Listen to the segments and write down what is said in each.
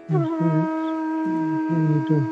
your spirit when you do.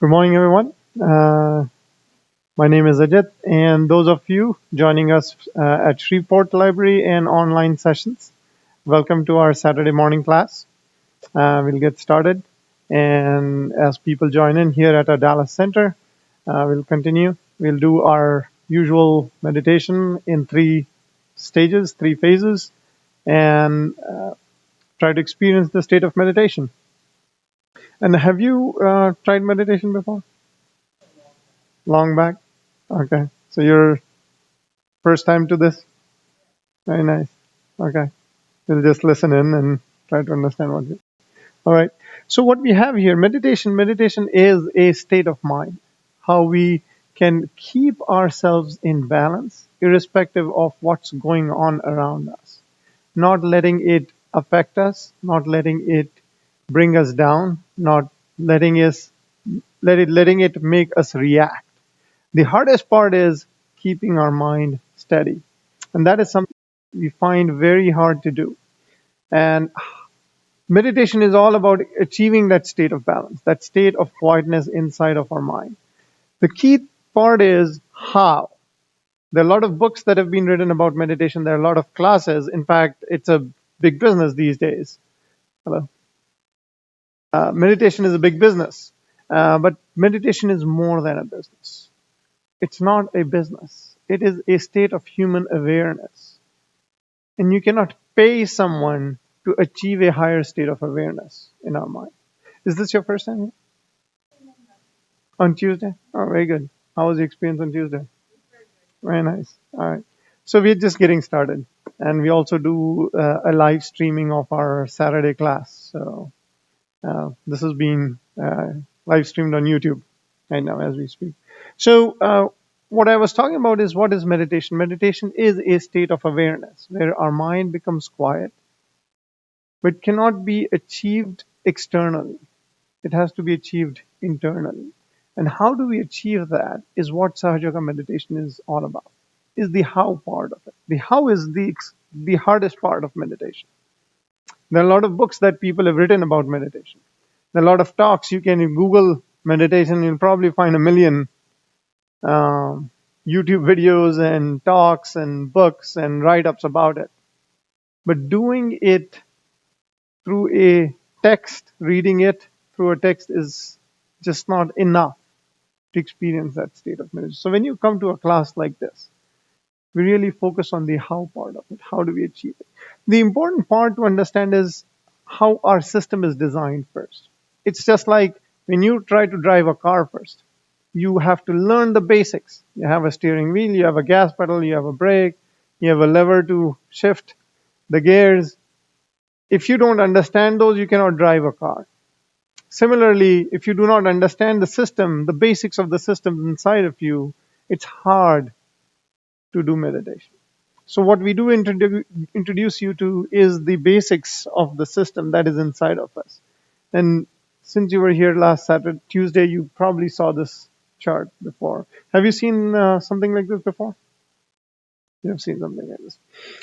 Good morning, everyone. My name is Ajit, and those of you joining us at Shreveport Library and online sessions, welcome to our Saturday morning class. We'll get started, and as people join in here at our Dallas Center, we'll continue. We'll do our usual meditation in 3 stages, 3 phases, and try to experience the state of meditation. And have you tried meditation before? Long back? Okay. So your first time to this? Very nice. Okay. We'll just listen in and try to understand what you. All right. So what we have here, meditation is a state of mind, how we can keep ourselves in balance, irrespective of what's going on around us, not letting it affect us, not letting it bring us down, not letting it make us react. The hardest part is keeping our mind steady. And that is something we find very hard to do. And meditation is all about achieving that state of balance, that state of quietness inside of our mind. The key part is how. There are a lot of books that have been written about meditation. There are a lot of classes. In fact, it's a big business these days. Hello. Meditation is a big business. But meditation is more than a business. It's not a business. It is a state of human awareness. And you cannot pay someone to achieve a higher state of awareness in our mind. Is this your first time here? On Tuesday? Oh, very good. How was the experience on Tuesday? Very nice. All right. So we're just getting started. And we also do a live streaming of our Saturday class. So this has been live streamed on YouTube right now as we speak. So what I was talking about is, what is meditation? Meditation is a state of awareness where our mind becomes quiet, but cannot be achieved externally. It has to be achieved internally. And how do we achieve that is what Sahaja Yoga meditation is all about, is the how part of it. The how is the hardest part of meditation. There are a lot of books that people have written about meditation. There are a lot of talks. You can Google meditation, you'll probably find a million YouTube videos and talks and books and write-ups about it. But doing it through a text, reading it through a text is just not enough to experience that state of meditation. So when you come to a class like this, we really focus on the how part of it. How do we achieve it? The important part to understand is how our system is designed first. It's just like when you try to drive a car first. You have to learn the basics. You have a steering wheel, you have a gas pedal, you have a brake, you have a lever to shift the gears. If you don't understand those, you cannot drive a car. Similarly, if you do not understand the system, the basics of the system inside of you, it's hard to do meditation. So what we do introduce you to is the basics of the system that is inside of us. And since you were here last Saturday, Tuesday, you probably saw this chart before. Have you seen something like this before? You have seen something like this.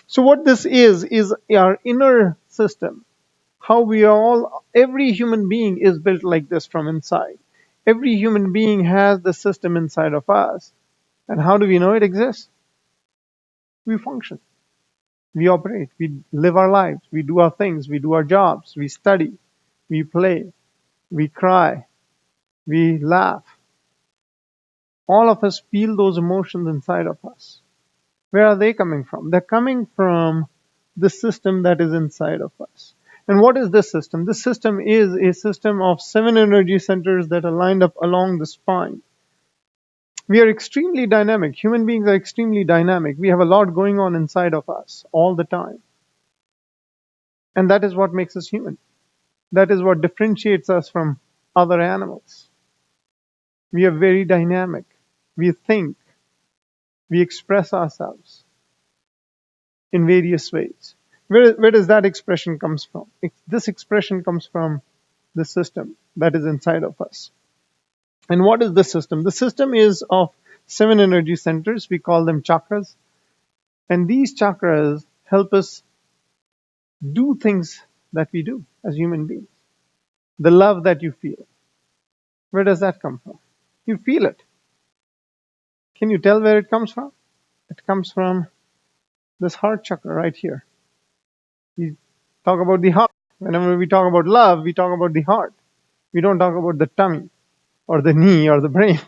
So what this is our inner system. How we are all, every human being is built like this from inside. Every human being has the system inside of us. And how do we know it exists? We function, we operate, we live our lives, we do our things, we do our jobs, we study, we play, we cry, we laugh. All of us feel those emotions inside of us. Where are they coming from? They're coming from the system that is inside of us. And what is this system? This system is a system of 7 energy centers that are lined up along the spine. We are extremely dynamic. Human beings are extremely dynamic. We have a lot going on inside of us all the time. And that is what makes us human. That is what differentiates us from other animals. We are very dynamic. We think. We express ourselves in various ways. Where does that expression comes from? This expression comes from the system that is inside of us. And what is the system? The system is of 7 energy centers. We call them chakras. And these chakras help us do things that we do as human beings. The love that you feel, where does that come from? You feel it. Can you tell where it comes from? It comes from this heart chakra right here. We talk about the heart. Whenever we talk about love, we talk about the heart. We don't talk about the tummy or the knee or the brain,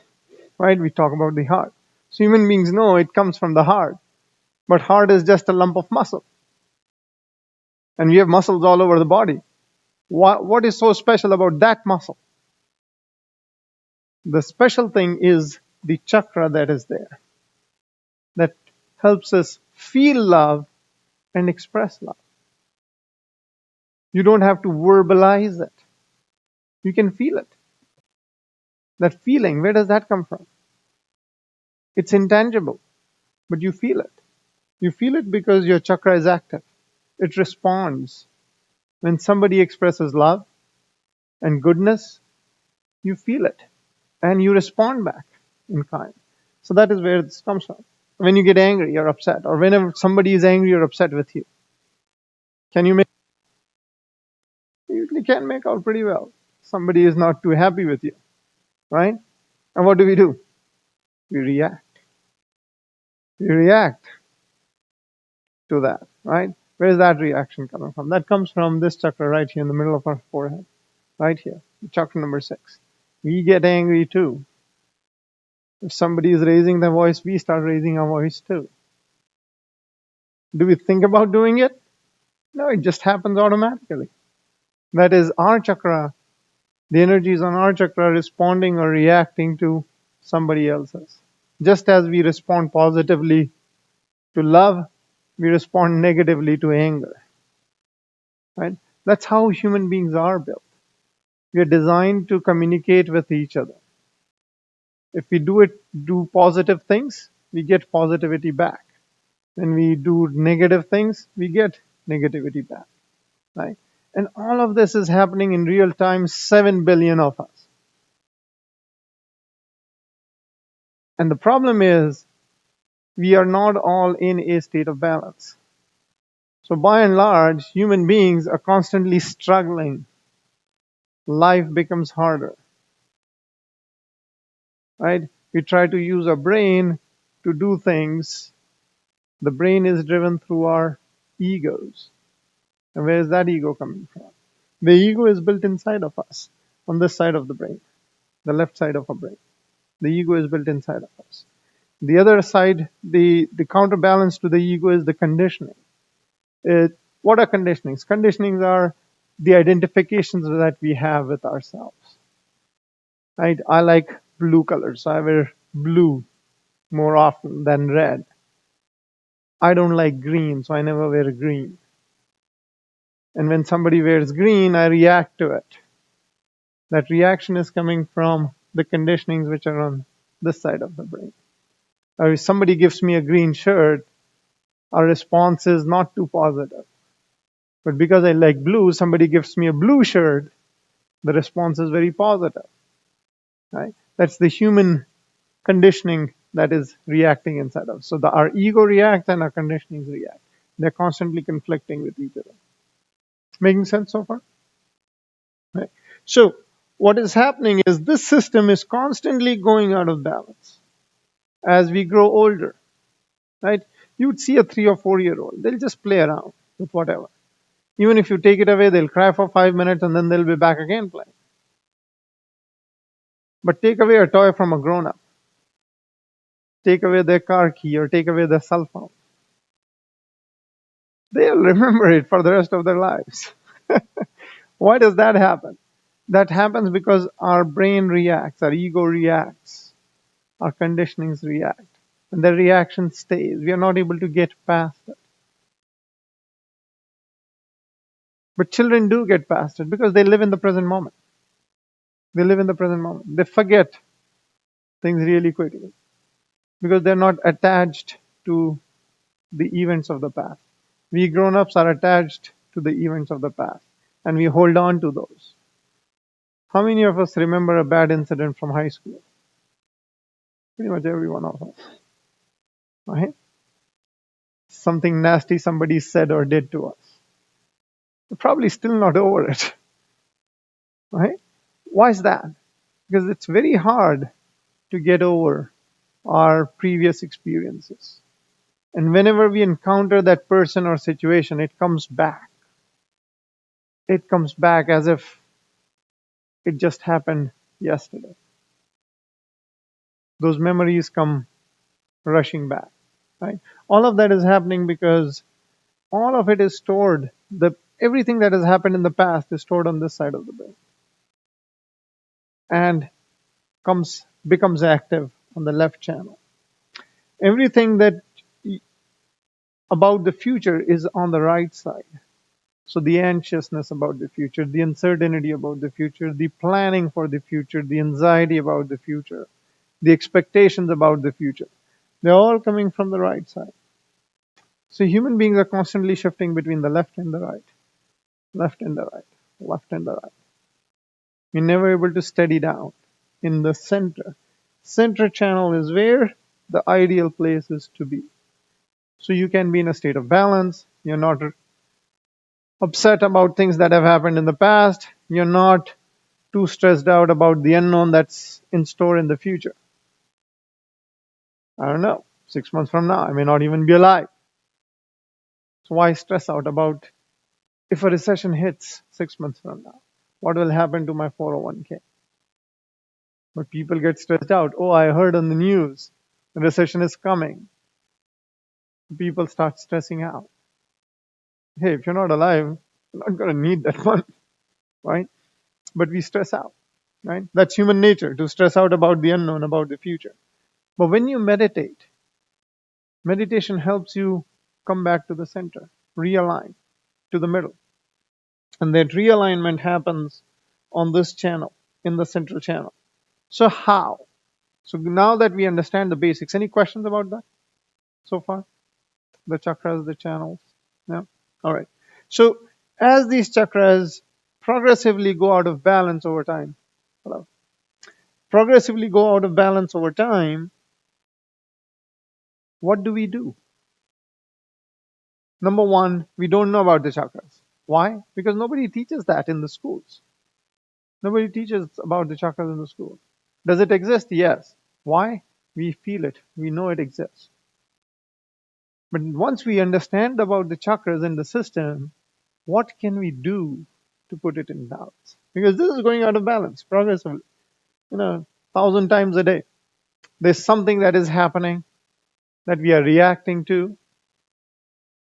right? We talk about the heart. So human beings know it comes from the heart, but heart is just a lump of muscle. And we have muscles all over the body. What is so special about that muscle? The special thing is the chakra that is there, that helps us feel love and express love. You don't have to verbalize it. You can feel it. That feeling, where does that come from? It's intangible, but you feel it. You feel it because your chakra is active. It responds. When somebody expresses love and goodness, you feel it and you respond back in kind. So that is where this comes from. When you get angry or upset, or whenever somebody is angry or upset with you, can you make? You usually can make out pretty well. Somebody is not too happy with you, right? And what do? We react. We react to that, right? Where is that reaction coming from? That comes from this chakra right here in the middle of our forehead, right here, chakra number 6. We get angry too. If somebody is raising their voice, we start raising our voice too. Do we think about doing it? No, it just happens automatically. That is our chakra, the energies on our chakra responding or reacting to somebody else's. Just as we respond positively to love, we respond negatively to anger. Right? That's how human beings are built. We are designed to communicate with each other. If we do positive things, we get positivity back. When we do negative things, we get negativity back. Right? And all of this is happening in real time, 7 billion of us. And the problem is, we are not all in a state of balance. So by and large, human beings are constantly struggling. Life becomes harder. Right? We try to use our brain to do things. The brain is driven through our egos. And where is that ego coming from? The ego is built inside of us, on this side of the brain, the left side of our brain. The ego is built inside of us. The other side, the counterbalance to the ego is the conditioning. What are conditionings? Conditionings are the identifications that we have with ourselves. Right? I like blue colors, so I wear blue more often than red. I don't like green, so I never wear green. And when somebody wears green, I react to it. That reaction is coming from the conditionings which are on this side of the brain. Or if somebody gives me a green shirt, our response is not too positive. But because I like blue, somebody gives me a blue shirt, the response is very positive, right? That's the human conditioning that is reacting inside us. So our ego reacts and our conditionings react. They're constantly conflicting with each other. Making sense so far? Right. So what is happening is this system is constantly going out of balance as we grow older, right? You would see a 3 or 4 year old, they'll just play around with whatever. Even if you take it away, they'll cry for 5 minutes and then they'll be back again playing. But take away a toy from a grown up, take away their car key or take away their cell phone, they'll remember it for the rest of their lives. Why does that happen? That happens because our brain reacts, our ego reacts, our conditionings react. And the reaction stays. We are not able to get past it. But children do get past it because they live in the present moment. They live in the present moment. They forget things really quickly because they're not attached to the events of the past. We grown-ups are attached to the events of the past and we hold on to those. How many of us remember a bad incident from high school? Pretty much every one of us, right? Something nasty somebody said or did to us. We're probably still not over it, right? Why is that? Because it's very hard to get over our previous experiences. And whenever we encounter that person or situation, it comes back. It comes back as if it just happened yesterday. Those memories come rushing back, right? All of that is happening because all of it is stored. Everything that has happened in the past is stored on this side of the brain and becomes active on the left channel. Everything that about the future is on the right side. So the anxiousness about the future, the uncertainty about the future, the planning for the future, the anxiety about the future, the expectations about the future, they're all coming from the right side. So human beings are constantly shifting between the left and the right, left and the right, left and the right. We're never able to steady down in the center. Center channel is where the ideal place is to be. So you can be in a state of balance. You're not upset about things that have happened in the past. You're not too stressed out about the unknown that's in store in the future. I don't know. 6 months from now, I may not even be alive. So why stress out about if a recession hits 6 months from now? What will happen to my 401k? But people get stressed out. Oh, I heard on the news the recession is coming. People start stressing out. Hey, if you're not alive, you're not going to need that money, right? But we stress out, right? That's human nature, to stress out about the unknown, about the future. But when you meditate, meditation helps you come back to the center, realign to the middle. And that realignment happens on this channel, in the central channel. So how? So now that we understand the basics, any questions about that so far? The chakras, the channels? No? All right. So as these chakras progressively go out of balance over time, hello, progressively go out of balance over time, what do we do? Number one, we don't know about the chakras. Why? Because nobody teaches that in the schools. Nobody teaches about the chakras in the school. Does it exist? Yes. Why? We feel it. We know it exists. But once we understand about the chakras in the system, what can we do to put it in balance? Because this is going out of balance progressively, 1,000 times a day. There's something that is happening that we are reacting to.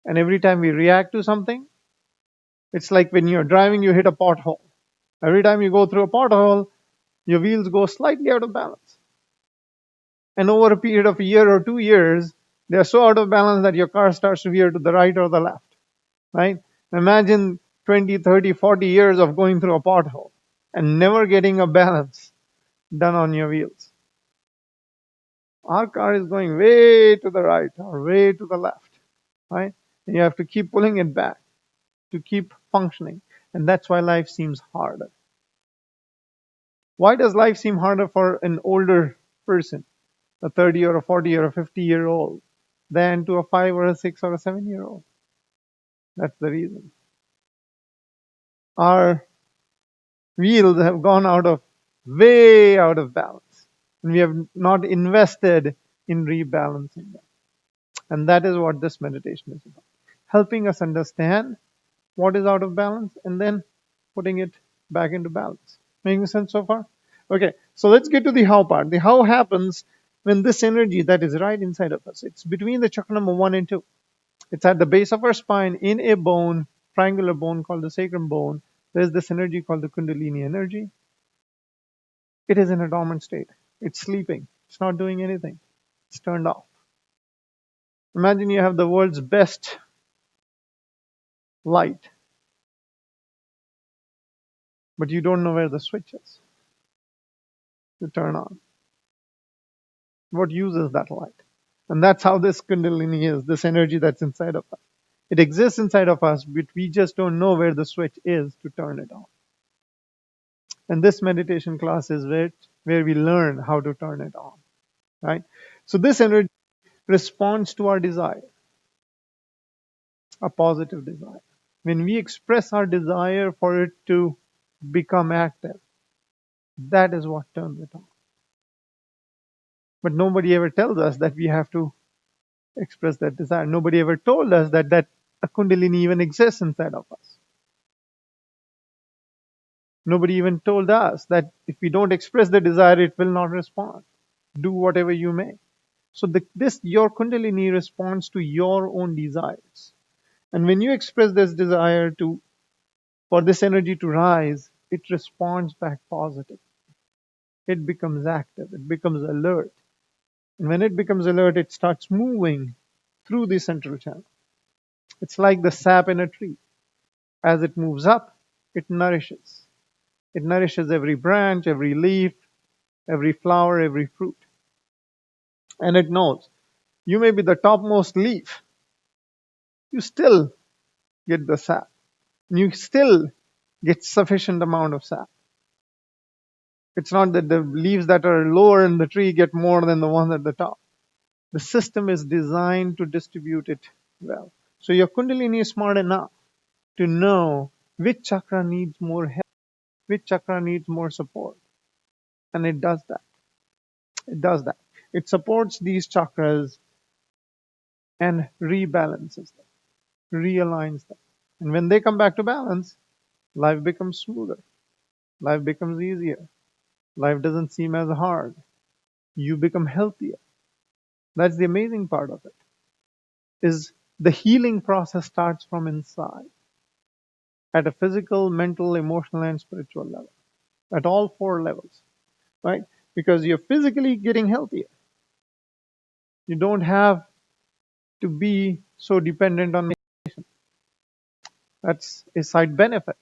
And every time we react to something, it's like when you're driving, you hit a pothole. Every time you go through a pothole, your wheels go slightly out of balance. And over a period of a year or 2 years, they're so out of balance that your car starts to veer to the right or the left, right? Imagine 20, 30, 40 years of going through a pothole and never getting a balance done on your wheels. Our car is going way to the right or way to the left, right? And you have to keep pulling it back to keep functioning. And that's why life seems harder. Why does life seem harder for an older person, a 30 or a 40 or a 50-year-old, than to a 5 or a 6 or a 7-year-old? That's the reason. Our wheels have gone way out of balance. And we have not invested in rebalancing them. And that is what this meditation is about. Helping us understand what is out of balance and then putting it back into balance. Making sense so far? Okay, so let's get to the how part. The how happens when this energy that is right inside of us, it's between the chakra number 1 and 2. It's at the base of our spine in a bone, triangular bone called the sacrum bone. There's this energy called the Kundalini energy. It is in a dormant state. It's sleeping. It's not doing anything. It's turned off. Imagine you have the world's best light, but you don't know where the switch is to turn on. What uses that light? And that's how this Kundalini is, this energy that's inside of us. It exists inside of us, but we just don't know where the switch is to turn it on. And this meditation class is where we learn how to turn it on, right? So this energy responds to our desire, a positive desire. When we express our desire for it to become active, that is what turns it on. But nobody ever tells us that we have to express that desire. Nobody ever told us that a Kundalini even exists inside of us. Nobody even told us that if we don't express the desire, it will not respond. Do whatever you may. So your Kundalini responds to your own desires. And when you express this desire for this energy to rise, it responds back positive. It becomes active. It becomes alert. And when it becomes alert, it starts moving through the central channel. It's like the sap in a tree. As it moves up, it nourishes. It nourishes every branch, every leaf, every flower, every fruit. And it knows you may be the topmost leaf, you still get the sap. You still get sufficient amount of sap. It's not that the leaves that are lower in the tree get more than the ones at the top. The system is designed to distribute it well. So your Kundalini is smart enough to know which chakra needs more help, which chakra needs more support. And it does that. It does that. It supports these chakras and rebalances them, realigns them. And when they come back to balance, life becomes smoother. Life becomes easier. Life doesn't seem as hard. You become healthier. That's the amazing part of it. Is the healing process starts from inside at a physical, mental, emotional, and spiritual level. At all 4 levels, right? Because you're physically getting healthier. You don't have to be so dependent on meditation. That's a side benefit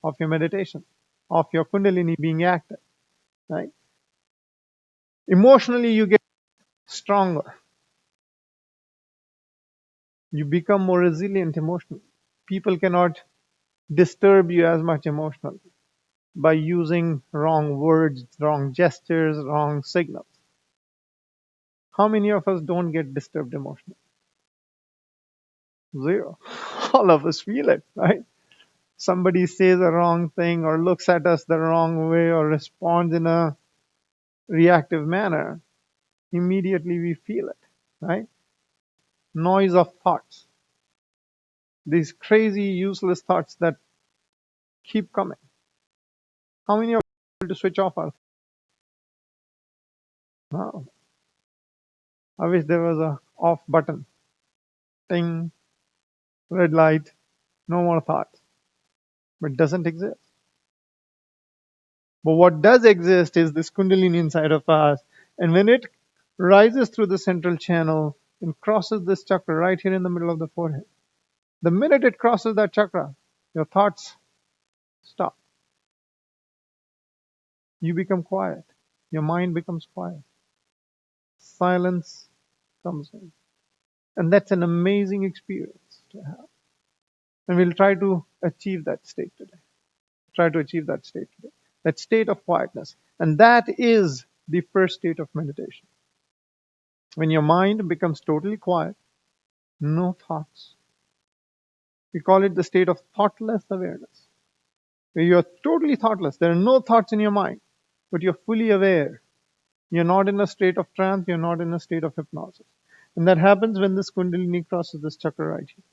of your meditation, of your Kundalini being active, right? Emotionally, you get stronger. You become more resilient emotionally. People cannot disturb you as much emotionally by using wrong words, wrong gestures, wrong signals. How many of us don't get disturbed emotionally? Zero. All of us feel it, right? Somebody says a wrong thing or looks at us the wrong way or responds in a reactive manner, immediately we feel it, right? Noise of thoughts. These crazy, useless thoughts that keep coming. How many of us are able to switch off our thoughts? No. I wish there was a off button. Ting, red light, no more thoughts. But it doesn't exist. But what does exist is this Kundalini inside of us. And when it rises through the central channel and crosses this chakra right here in the middle of the forehead, the minute it crosses that chakra, your thoughts stop. You become quiet. Your mind becomes quiet. Silence comes in. And that's an amazing experience to have. And we'll try to achieve that state today. Try to achieve that state today. that state of quietness. And that is the first state of meditation. When your mind becomes totally quiet, no thoughts. We call it the state of thoughtless awareness, where you're totally thoughtless. There are no thoughts in your mind, but you're fully aware. You're not in a state of trance, you're not in a state of hypnosis. And that happens when this Kundalini crosses this chakra right here.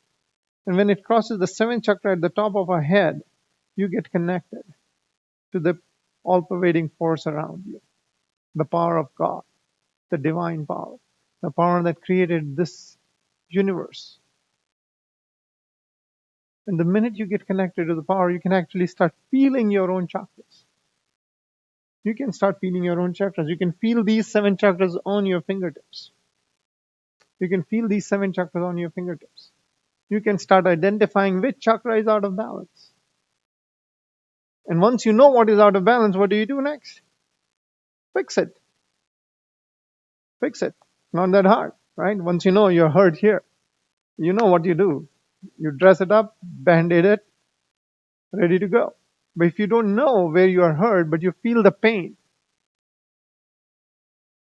And when it crosses the seventh chakra at the top of our head, you get connected to the all pervading force around you, the power of God, the divine power, the power that created this universe. And the minute you get connected to the power, you can actually start feeling your own chakras. You can start feeling your own chakras. You can feel these seven chakras on your fingertips. You can feel these seven chakras on your fingertips. You can start identifying which chakra is out of balance. And once you know what is out of balance, what do you do next? Fix it. Fix it. Not that hard, right? Once you know you're hurt here, you know what you do. You dress it up, band-aid it, ready to go. But if you don't know where you are hurt, but you feel the pain,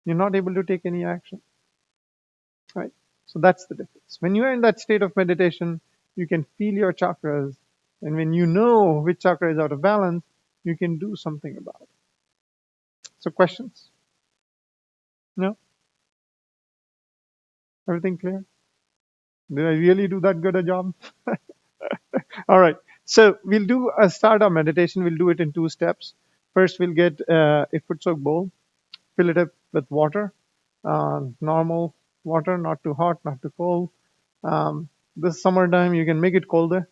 you're not able to take any action, right? So that's the difference. When you're in that state of meditation, you can feel your chakras. And when you know which chakra is out of balance, you can do something about it. So questions? No? Everything clear? Did I really do that good a job? All right. So we'll start our meditation. We'll do it in two steps. First, we'll get a foot soak bowl, fill it up with water, normal water, not too hot, not too cold. This summertime, you can make it colder,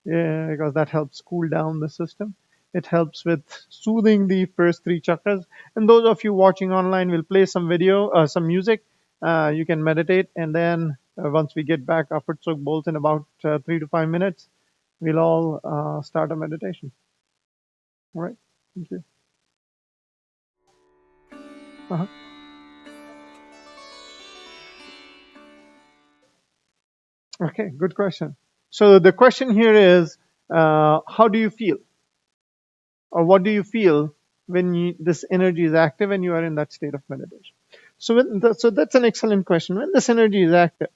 yeah, because that helps cool down the system. It helps with soothing the first three chakras. And those of you watching online will play some video, some music. You can meditate, and then once we get back our foot soak bowls in about 3 to 5 minutes, we'll all start a meditation. All right. Thank you. Uh-huh. Okay, good question. So the question here is, how do you feel? Or what do you feel when this energy is active and you are in that state of meditation? So that's an excellent question. When this energy is active,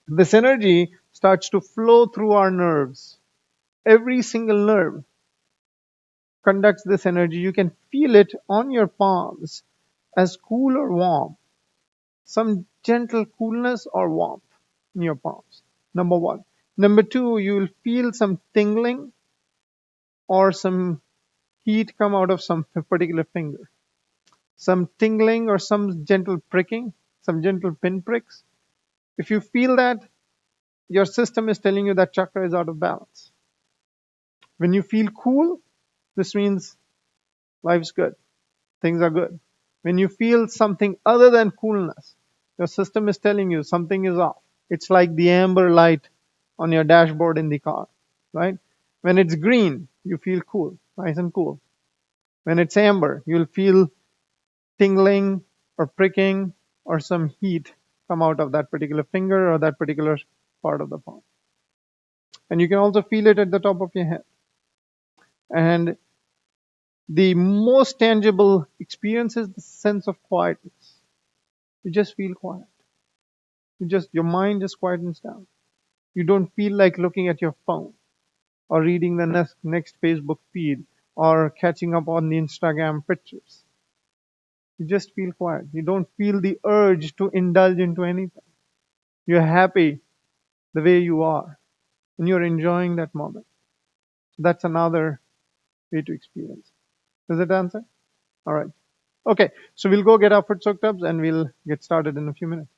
this energy starts to flow through our nerves. Every single nerve conducts this energy. You can feel it on your palms as cool or warm, some gentle coolness or warmth in your palms. Number one. Number two, you will feel some tingling or some heat come out of some particular finger. Some tingling or some gentle pricking, some gentle pinpricks. If you feel that, your system is telling you that chakra is out of balance. When you feel cool, this means life's good, things are good. When you feel something other than coolness, your system is telling you something is off. It's like the amber light on your dashboard in the car, right? When it's green, you feel cool, nice and cool. When it's amber, you'll feel tingling or pricking or some heat come out of that particular finger or that particular part of the palm. And you can also feel it at the top of your head. And the most tangible experience is the sense of quietness. You just feel quiet. Your mind just quietens down. You don't feel like looking at your phone or reading the next Facebook feed or catching up on the Instagram pictures. You just feel quiet. You don't feel the urge to indulge into anything. You're happy the way you are, and you're enjoying that moment. That's another way to experience. Does that answer? All right. Okay, so we'll go get our foot soak tubs and we'll get started in a few minutes.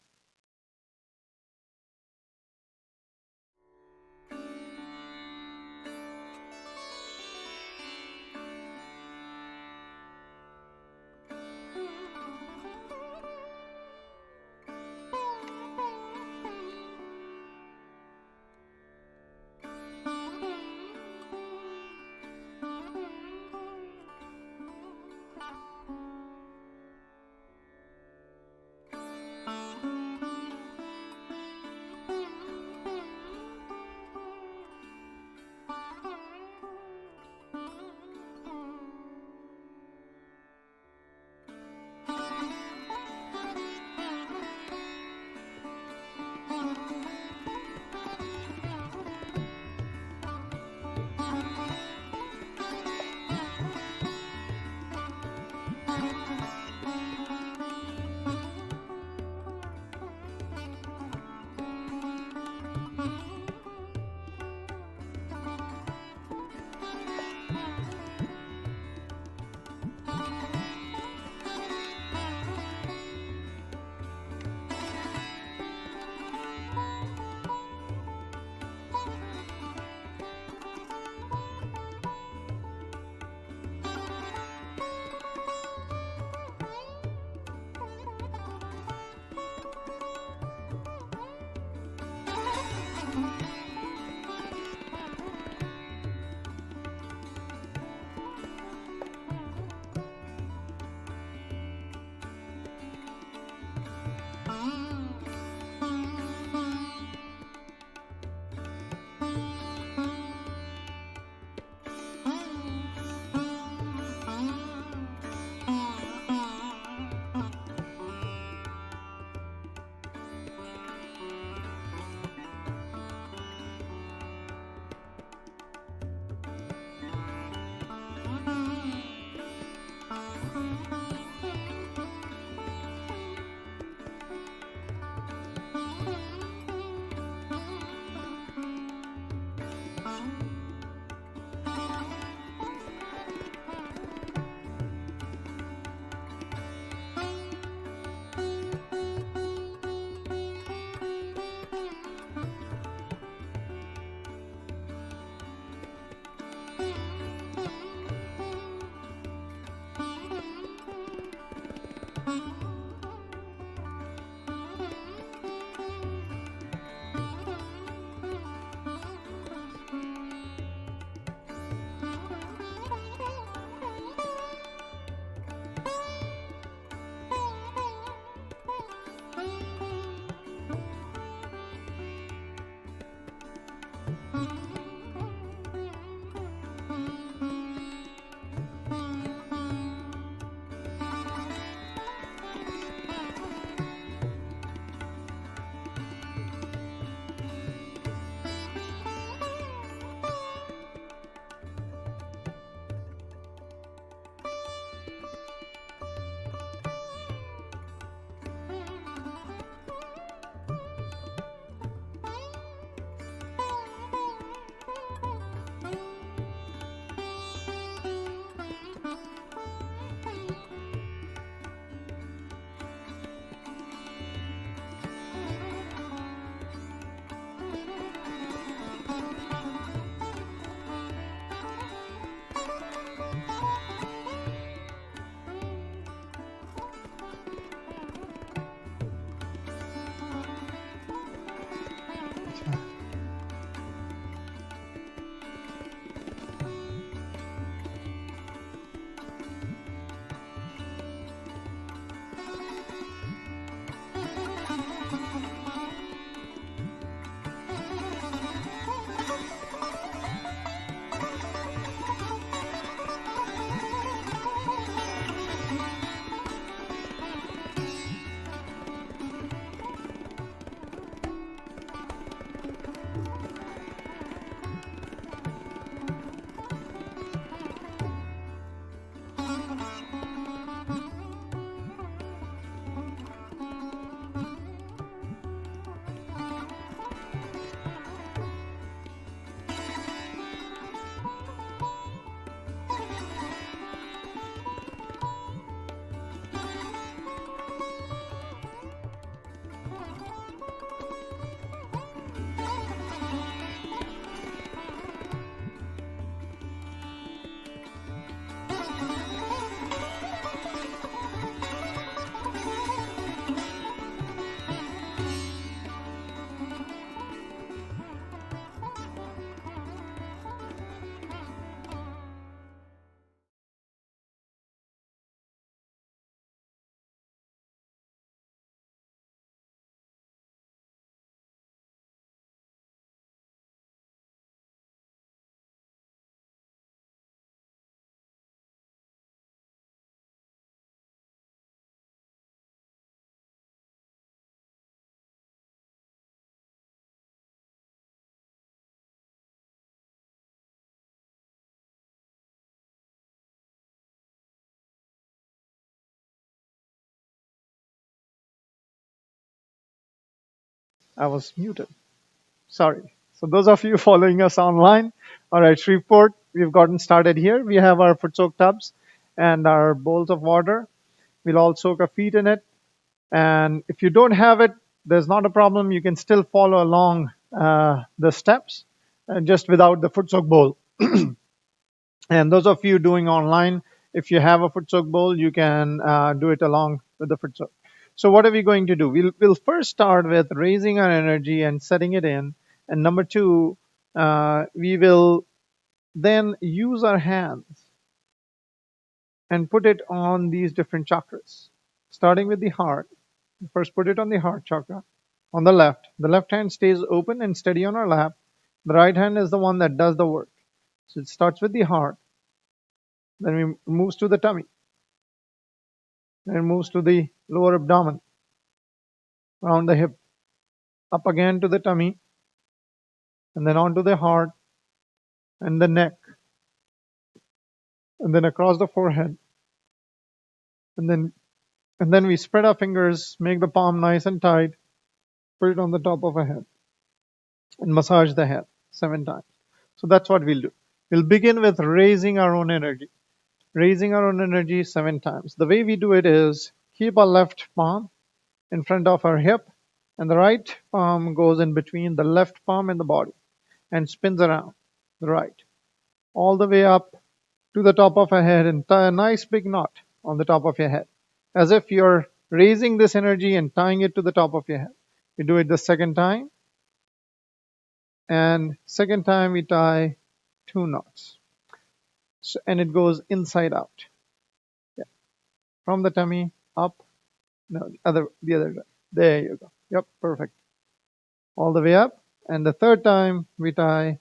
I was muted. Sorry. So those of you following us online, all right, Shreveport, we've gotten started here. We have our foot soak tubs and our bowls of water. We'll all soak our feet in it. And if you don't have it, there's not a problem. You can still follow along the steps just without the foot soak bowl. And those of you doing online, if you have a foot soak bowl, you can do it along with the foot soak. So what are we going to do? We'll first start with raising our energy and setting it in. And number two, we will then use our hands and put it on these different chakras, starting with the heart. First, put it on the heart chakra, on the left. The left hand stays open and steady on our lap. The right hand is the one that does the work. So it starts with the heart, then it moves to the tummy, then it moves to the lower abdomen, around the hip, up again to the tummy, and then onto the heart and the neck, and then across the forehead, and then we spread our fingers, make the palm nice and tight, put it on the top of our head, and massage the head 7 times. So that's what we'll do. We'll begin with raising our own energy. Raising our own energy 7 times. The way we do it is keep our left palm in front of our hip, and the right palm goes in between the left palm and the body and spins around the right, all the way up to the top of our head and tie a nice big knot on the top of your head, as if you're raising this energy and tying it to the top of your head. We do it the second time, and second time we tie 2 knots. So, and it goes inside out. Yeah. From the tummy up. No, the other way. There you go. Yep, perfect. All the way up. And the third time we tie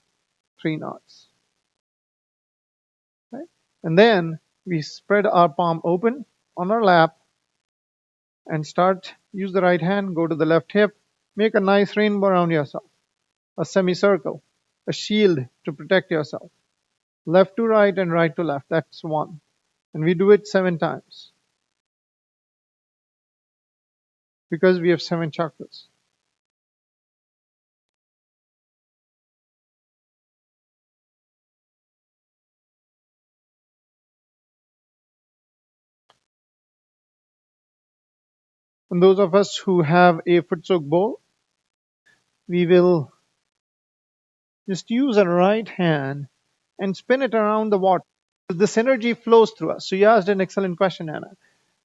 3 knots. Right? And then we spread our palm open on our lap and use the right hand, go to the left hip, make a nice rainbow around yourself, a semicircle, a shield to protect yourself. Left to right and right to left. That's 1. And we do it 7 times because we have 7 chakras. And those of us who have a foot soak bowl, we will just use our right hand and spin it around the water. This energy flows through us. So you asked an excellent question, Anna.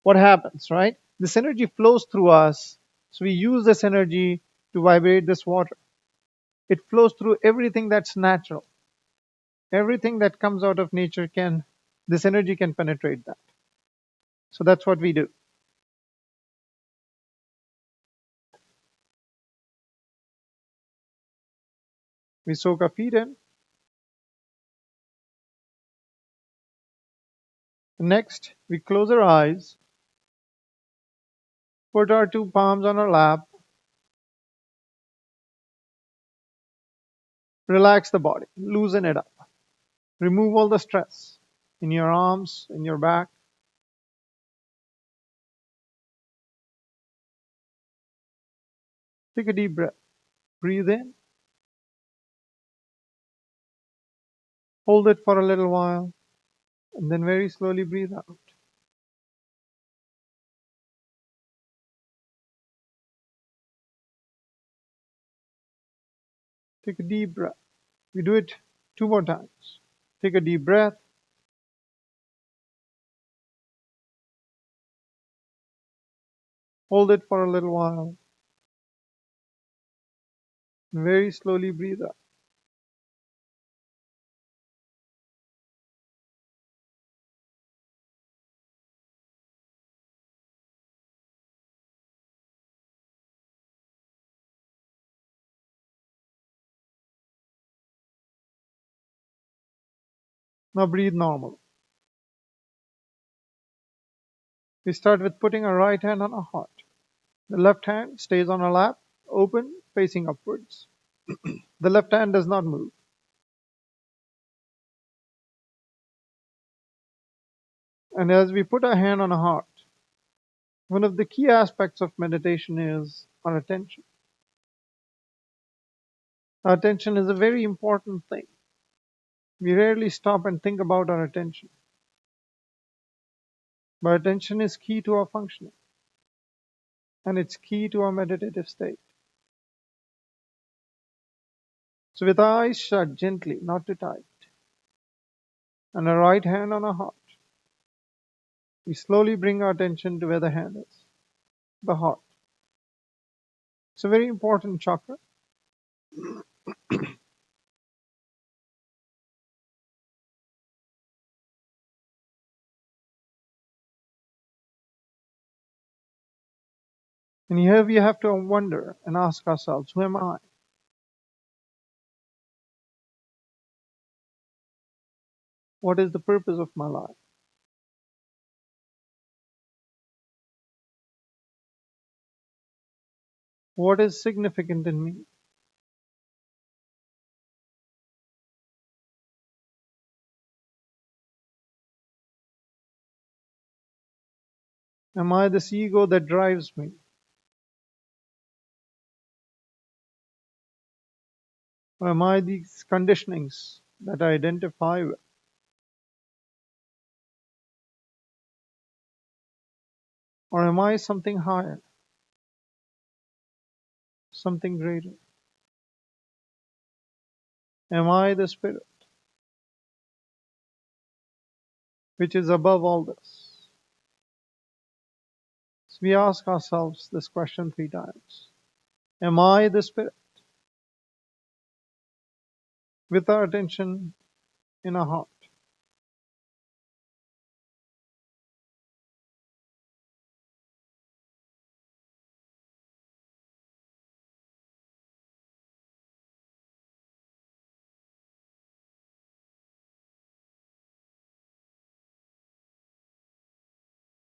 What happens, right? This energy flows through us. So we use this energy to vibrate this water. It flows through everything that's natural. Everything that comes out of nature this energy can penetrate that. So that's what we do. We soak our feet in. Next, we close our eyes, put our 2 palms on our lap, relax the body, loosen it up, remove all the stress in your arms, in your back. Take a deep breath. Breathe in, hold it for a little while, and then very slowly breathe out. Take a deep breath. We do it 2 more times. Take a deep breath. Hold it for a little while. And very slowly breathe out. Now breathe normal. We start with putting our right hand on our heart. The left hand stays on our lap, open, facing upwards. The left hand does not move. And as we put our hand on our heart, one of the key aspects of meditation is our attention. Our attention is a very important thing. We rarely stop and think about our attention. But attention is key to our functioning. And it's key to our meditative state. So with our eyes shut gently, not too tight, and our right hand on our heart, we slowly bring our attention to where the hand is, the heart. It's a very important chakra. And here we have to wonder and ask ourselves, who am I? What is the purpose of my life? What is significant in me? Am I this ego that drives me? Or am I these conditionings that I identify with? Or am I something higher, something greater? Am I the spirit which is above all this? So we ask ourselves this question 3 times. Am I the spirit? With our attention in our heart.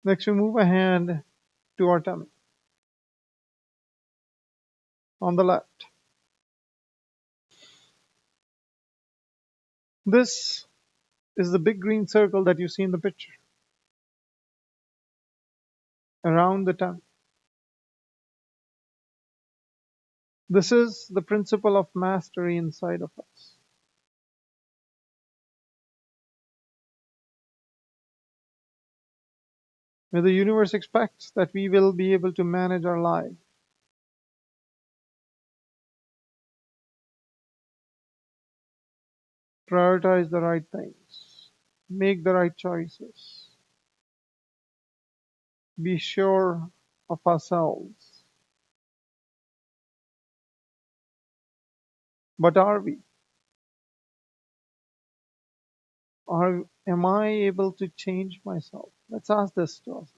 Next, we move a hand to our tummy on the left. This is the big green circle that you see in the picture around the tummy. This is the principle of mastery inside of us. Where the universe expects that we will be able to manage our life, prioritize the right things, make the right choices, be sure of ourselves. But are we? Am I able to change myself? Let's ask this to us.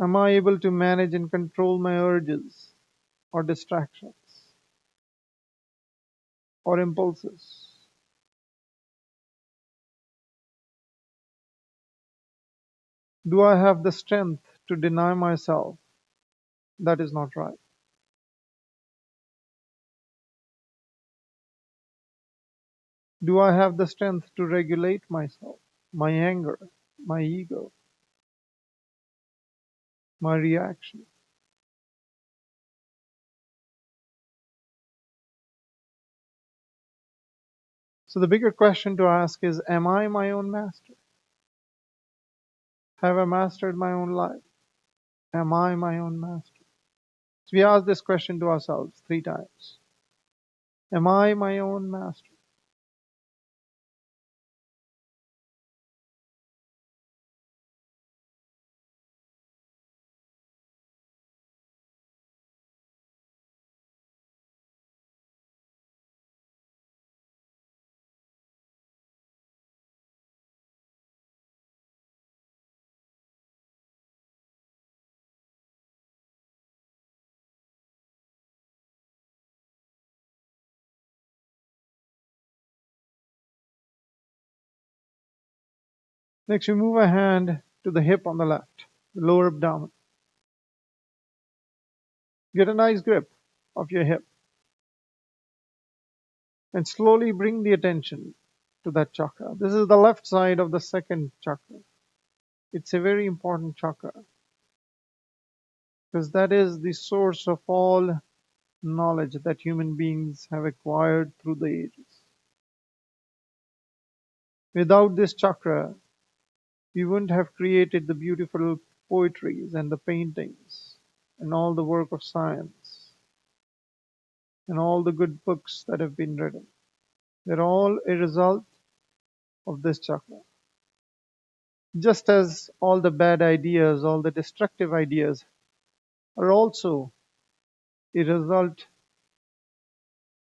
Am I able to manage and control my urges or distractions or impulses? Do I have the strength to deny myself that is not right? Do I have the strength to regulate myself, my anger, my ego, my reaction? So the bigger question to ask is, am I my own master? Have I mastered my own life? Am I my own master? So we ask this question to ourselves 3 times. Am I my own master? Next, we move a hand to the hip on the left, the lower abdomen. Get a nice grip of your hip and slowly bring the attention to that chakra. This is the left side of the second chakra. It's a very important chakra because that is the source of all knowledge that human beings have acquired through the ages. Without this chakra, we wouldn't have created the beautiful poetries and the paintings and all the work of science and all the good books that have been written. They're all a result of this chakra. Just as all the bad ideas, all the destructive ideas are also a result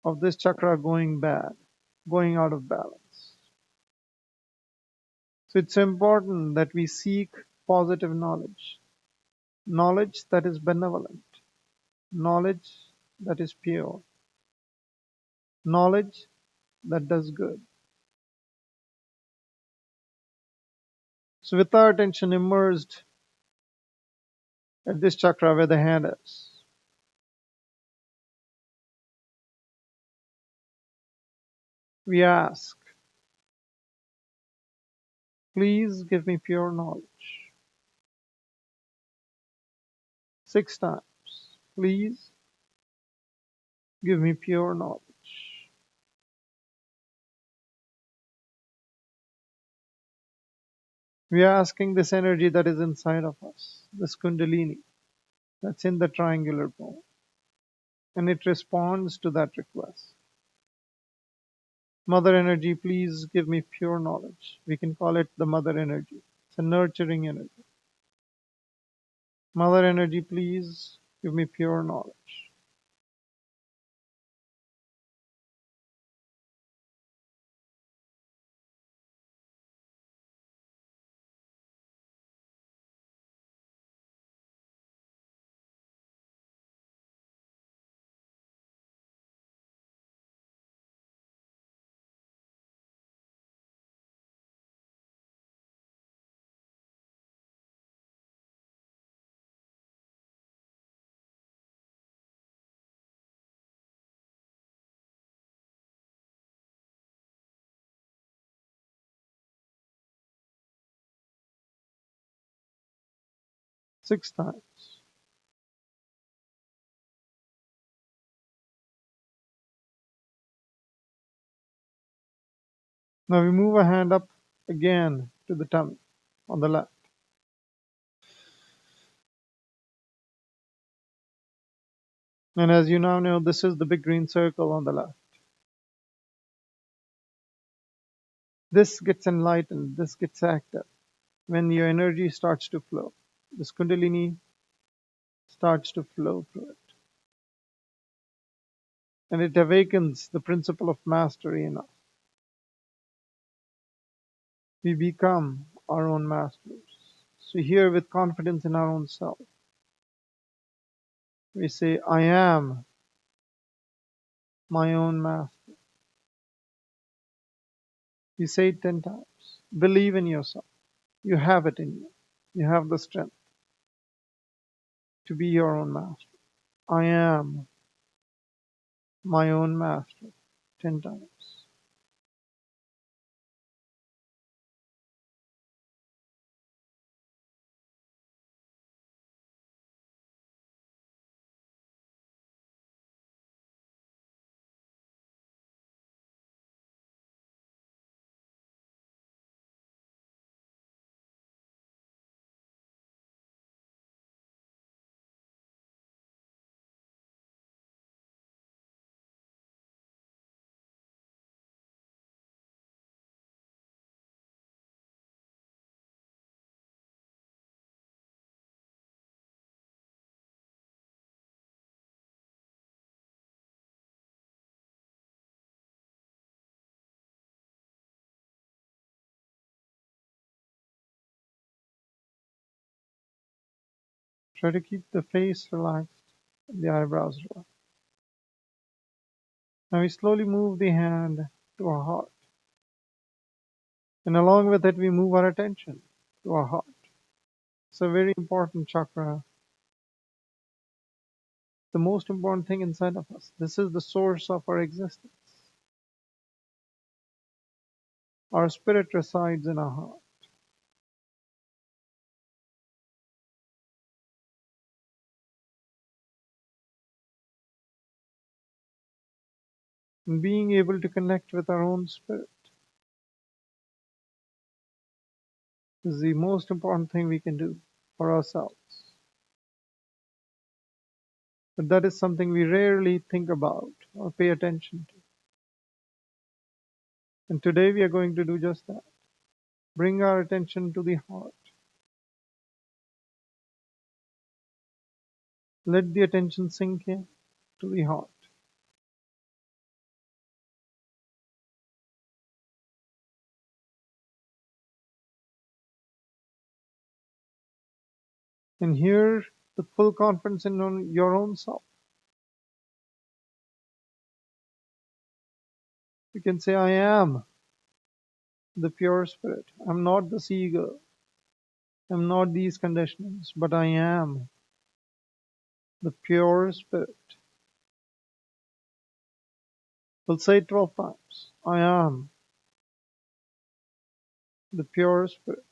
of this chakra going bad, going out of balance. So it's important that we seek positive knowledge, knowledge that is benevolent, knowledge that is pure, knowledge that does good. So with our attention immersed at this chakra where the hand is, we ask, please give me pure knowledge. 6 times. Please give me pure knowledge. We are asking this energy that is inside of us, this Kundalini that's in the triangular bone, and it responds to that request. Mother energy, please give me pure knowledge. We can call it the mother energy. It's a nurturing energy. Mother energy, please give me pure knowledge. Six times. Now we move a hand up again to the tummy on the left. And as you now know, this is the big green circle on the left. This gets enlightened, this gets active when your energy starts to flow. This Kundalini starts to flow through it. And it awakens the principle of mastery in us. We become our own masters. So here with confidence in our own self, we say, I am my own master. You say it 10 times. Believe in yourself. You have it in you. You have the strength to be your own master. I am my own master. 10 times. Try to keep the face relaxed and the eyebrows relaxed. Now we slowly move the hand to our heart. And along with it, we move our attention to our heart. It's a very important chakra, the most important thing inside of us. This is the source of our existence. Our spirit resides in our heart. And being able to connect with our own spirit is the most important thing we can do for ourselves. But that is something we rarely think about or pay attention to. And today we are going to do just that. Bring our attention to the heart. Let the attention sink in to the heart. And here, with full confidence in your own self, you can say, I am the pure spirit. I'm not this ego. I'm not these conditionings, but I am the pure spirit. We'll say it 12 times. I am the pure spirit.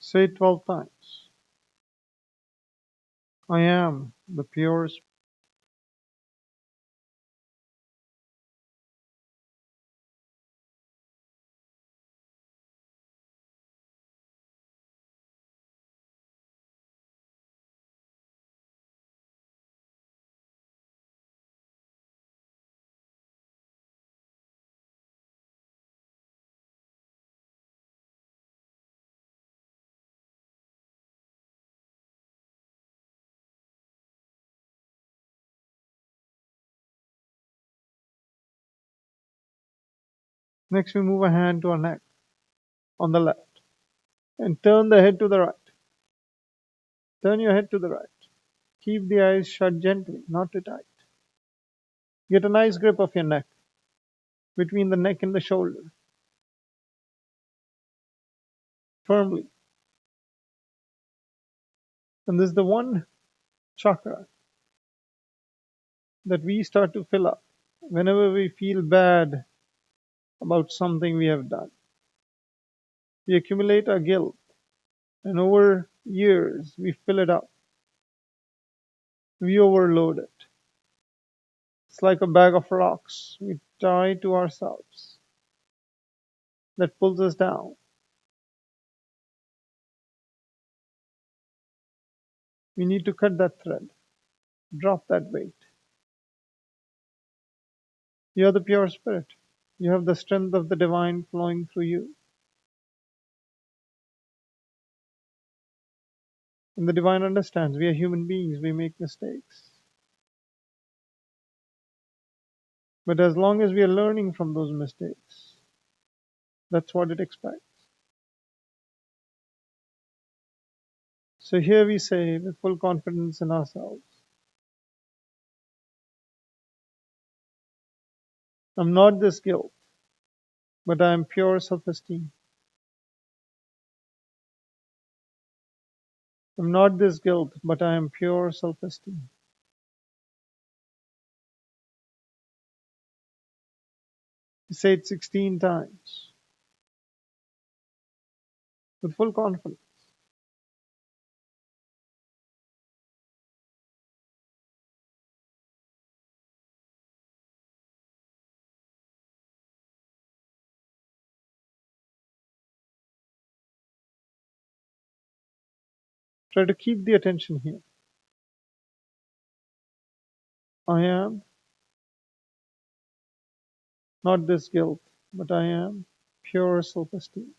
Say it 12 times. I am the pure spirit. Next, we move a hand to our neck on the left and turn the head to the right. Turn your head to the right. Keep the eyes shut gently, not too tight. Get a nice grip of your neck, between the neck and the shoulder, firmly. And this is the one chakra that we start to fill up whenever we feel bad about something we have done. We accumulate our guilt, and over years we fill it up. We overload it. It's like a bag of rocks we tie to ourselves that pulls us down. We need to cut that thread, drop that weight. You are the pure spirit. You have the strength of the divine flowing through you. And the divine understands we are human beings, we make mistakes. But as long as we are learning from those mistakes, that's what it expects. So here we say with full confidence in ourselves, I'm not this guilt, but I am pure self-esteem. I'm not this guilt, but I am pure self-esteem. You say it 16 times with full confidence. Try to keep the attention here. I am not this guilt, but I am pure self-esteem.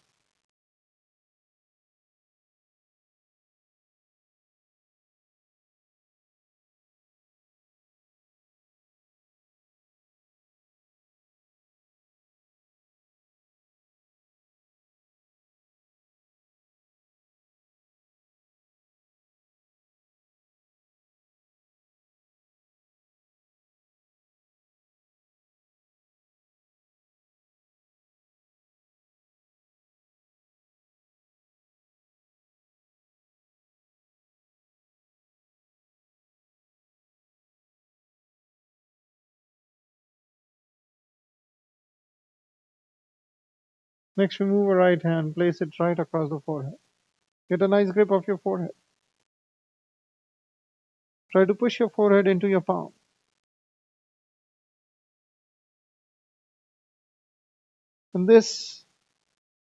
Next, we move a right hand, place it right across the forehead. Get a nice grip of your forehead. Try to push your forehead into your palm. And this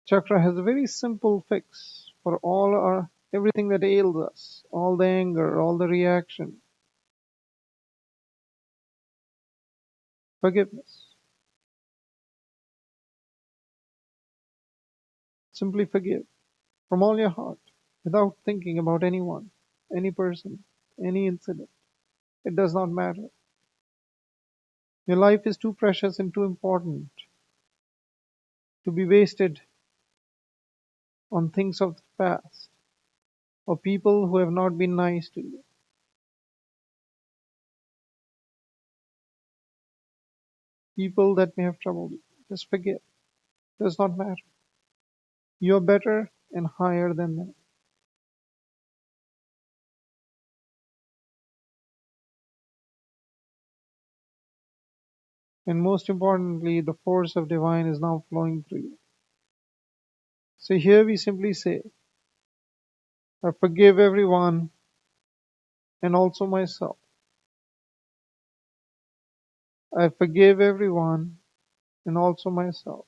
chakra has a very simple fix for everything that ails us, all the anger, all the reaction. Forgiveness. Simply forgive from all your heart without thinking about anyone, any person, any incident. It does not matter. Your life is too precious and too important to be wasted on things of the past or people who have not been nice to you, people that may have troubled you. Just forgive. It does not matter. You're better and higher than them. And most importantly, the force of divine is now flowing through you. So here we simply say, I forgive everyone and also myself. I forgive everyone and also myself.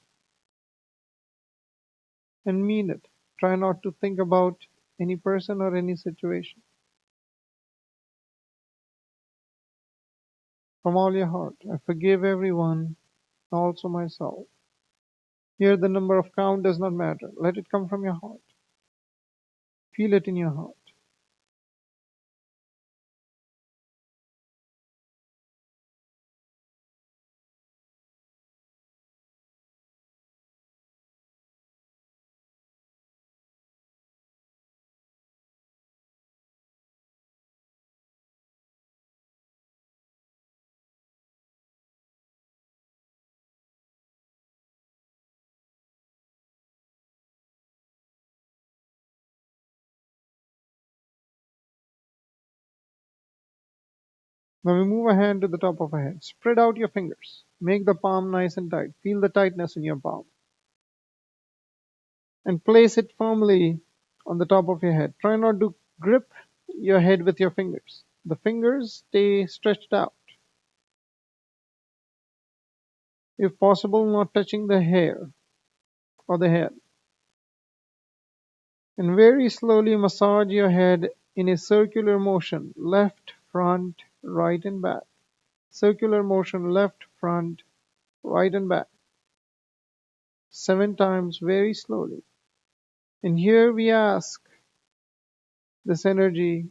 And mean it. Try not to think about any person or any situation. From all your heart, I forgive everyone, also myself. Here the number of count does not matter. Let it come from your heart. Feel it in your heart. Now we move a hand to the top of our head. Spread out your fingers. Make the palm nice and tight. Feel the tightness in your palm. And place it firmly on the top of your head. Try not to grip your head with your fingers. The fingers stay stretched out. If possible, not touching the hair or the head. And very slowly massage your head in a circular motion, left, front, right, and back. Circular motion, left, front, right, and back. 7 times very slowly. And here we ask this energy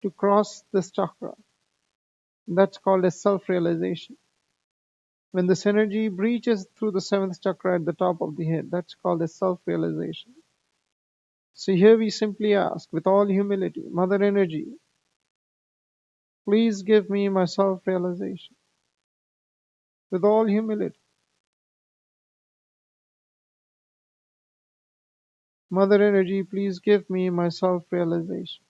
to cross this chakra. That's called a self-realization. When this energy breaches through the 7th chakra at the top of the head, that's called a self-realization. So here we simply ask with all humility, Mother Energy, please give me my self-realization. With all humility, Mother Energy, please give me my self-realization.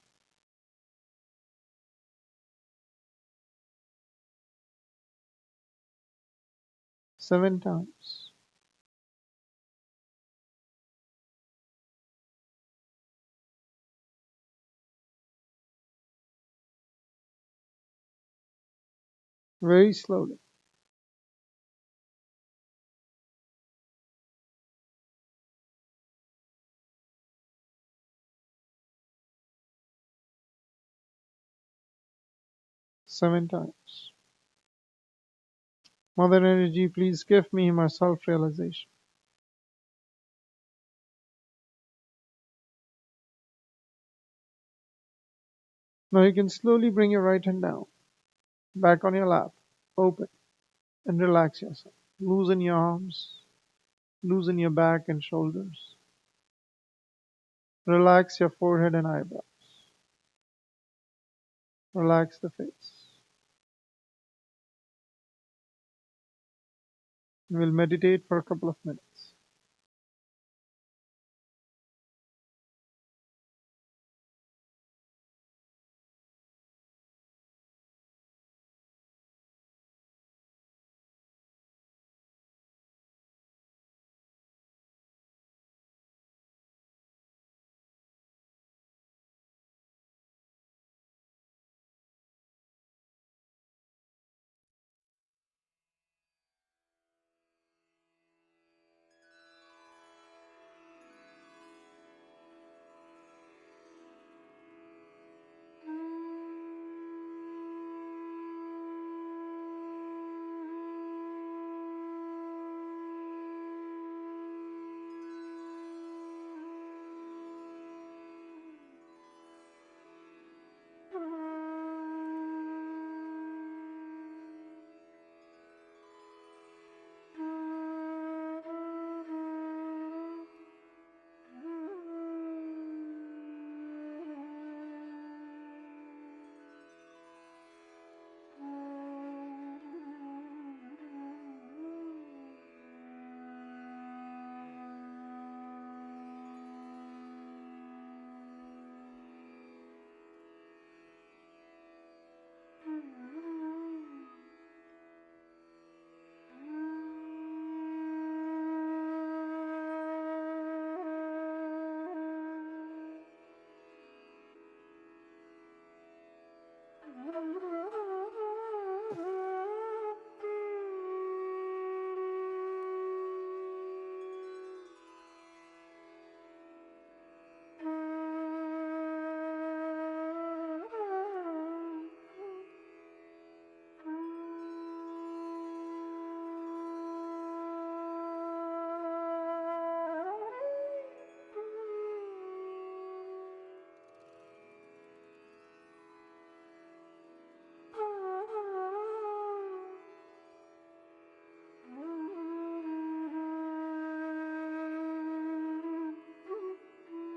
7 times. Very slowly. Seven times. Mother Energy, please give me my self-realization. Now you can slowly bring your right hand down, back on your lap, open, and relax yourself. Loosen your arms, loosen your back and shoulders. Relax your forehead and eyebrows. Relax the face. We'll meditate for a couple of minutes.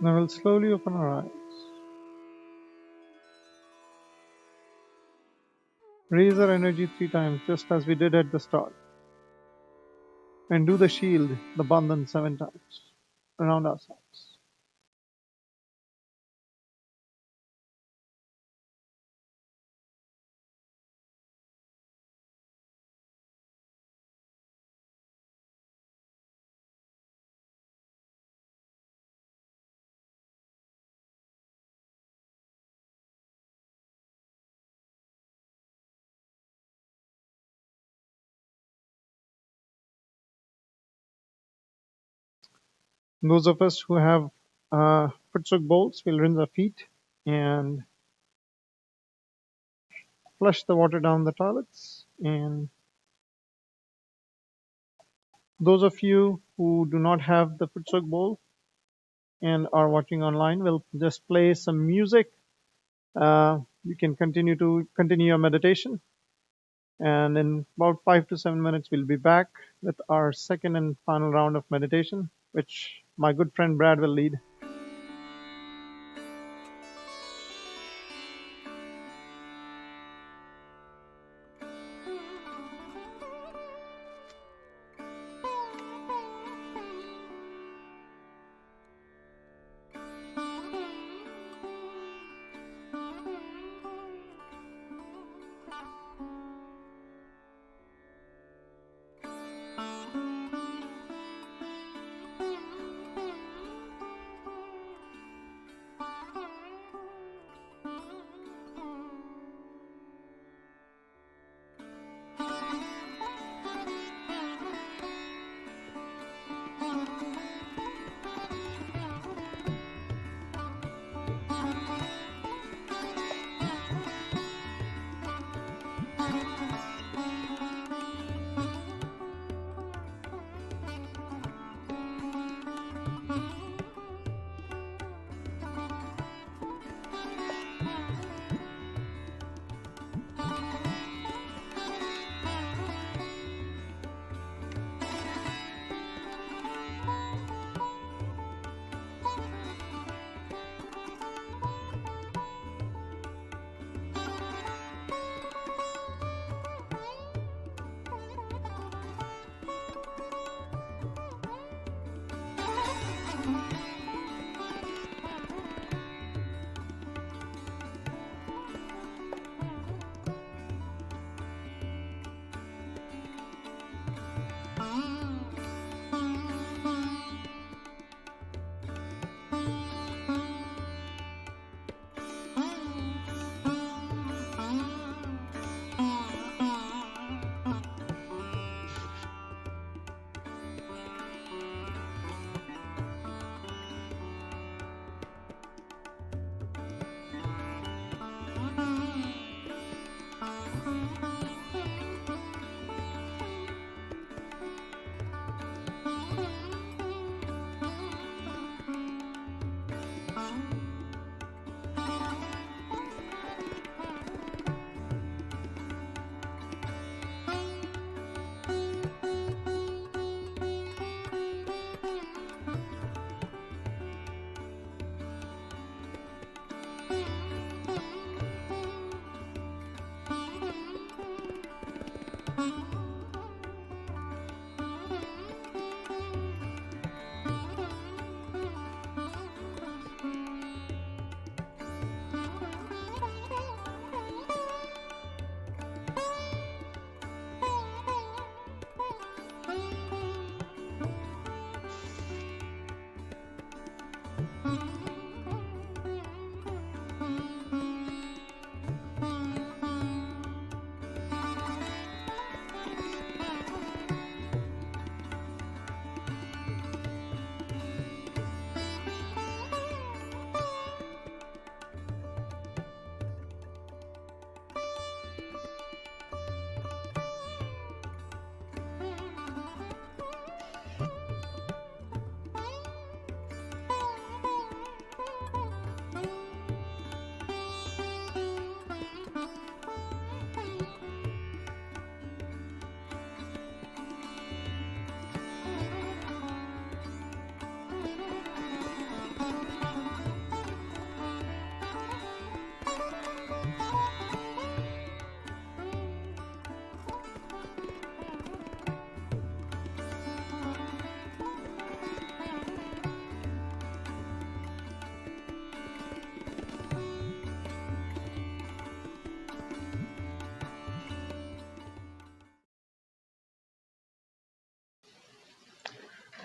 Now we'll slowly open our eyes. Raise our energy 3 times, just as we did at the start. And do the shield, the bandhan, 7 times around ourselves. Those of us who have Putsuk bowls will rinse our feet and flush the water down the toilets. And those of you who do not have the Putsuk bowl and are watching online, will just play some music. You can continue your meditation. And in about 5 to 7 minutes, we'll be back with our second and final round of meditation, which my good friend Brad will lead.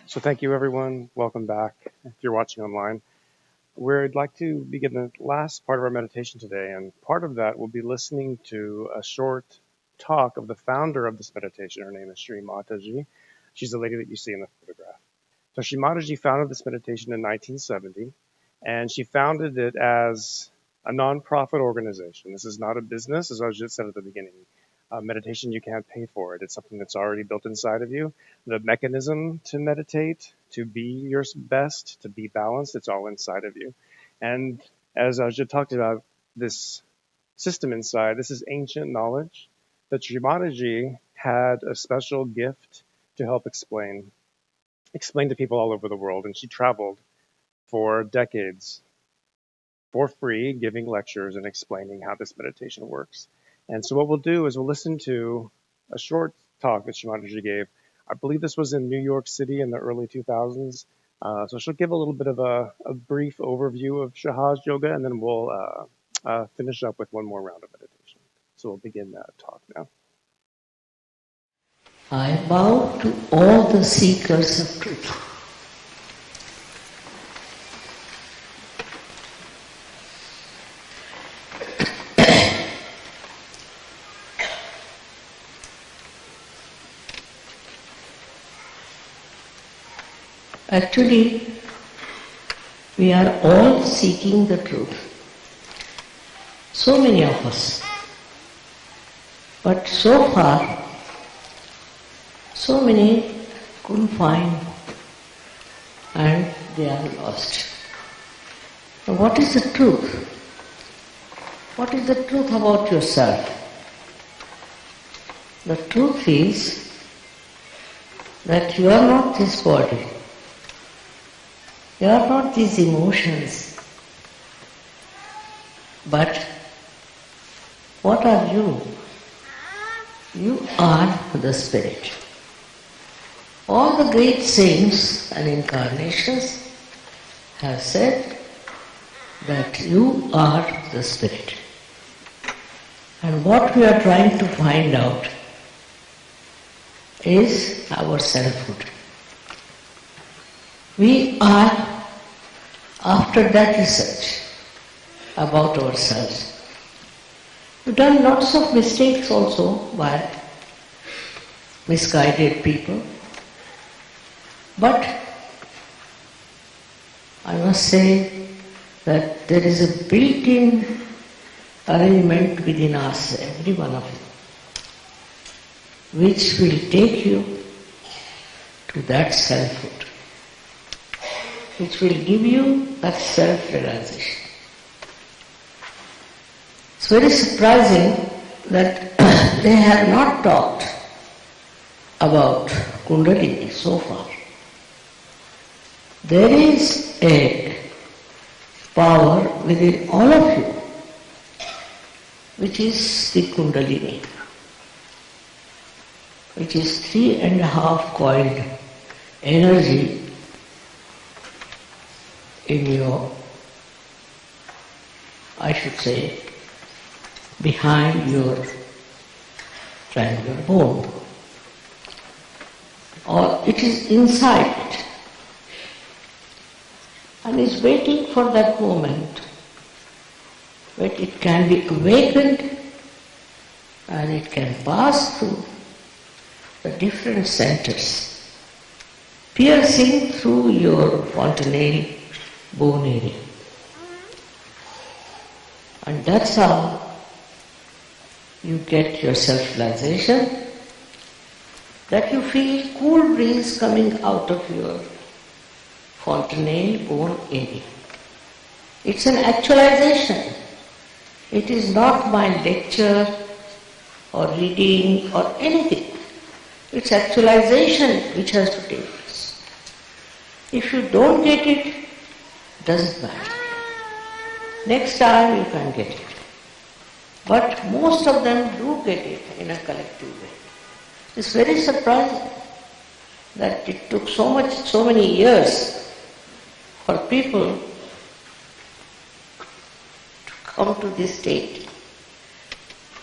So thank you, everyone. Welcome back. If you're watching online, we'd like to begin the last part of our meditation today, and part of that will be listening to a short talk of the founder of this meditation. Her name is Sri Mataji. She's the lady that you see in the photograph. So Sri Mataji founded this meditation in 1970, and she founded it as a nonprofit organization. This is not a business, as I just said at the beginning. Meditation, you can't pay for it. It's something that's already built inside of you. The mechanism to meditate, to be your best, to be balanced, it's all inside of you. And as Ajit talked about, this system inside, this is ancient knowledge that Sri Mataji had a special gift to help explain to people all over the world. And she traveled for decades for free, giving lectures and explaining how this meditation works. And so what we'll do is we'll listen to a short talk that Sri Mataji gave. I believe this was in New York City in the early 2000s. So she'll give a little bit of a brief overview of Sahaja Yoga, and then we'll finish up with one more round of meditation. So we'll begin that talk now. I bow to all the seekers of truth. Actually, we are all seeking the truth. So many of us. But so far, so many couldn't find and they are lost. Now, what is the truth? What is the truth about yourself? The truth is that you are not this body. You are not these emotions. But what are you? You are the Spirit. All the great saints and incarnations have said that you are the Spirit. And what we are trying to find out is our selfhood. We are after that research about ourselves. We've done lots of mistakes also by misguided people. But I must say that there is a built-in arrangement within us, every one of you, which will take you to that selfhood, which will give you that self-realization. It's very surprising that they have not talked about Kundalini so far. There is a power within all of you, which is the Kundalini, which is 3.5 coiled energy in your, I should say, behind your triangular bone, or it is inside it, and is waiting for that moment when it can be awakened and it can pass through the different centers, piercing through your fontanelle bone area. And that's how you get your self-realization, that you feel cool breeze coming out of your fontanelle bone area. It's an actualization. It is not my lecture or reading or anything. It's actualization which has to take place. If you don't get it, doesn't matter. Next time you can get it. But most of them do get it in a collective way. It's very surprising that it took so many years for people to come to this state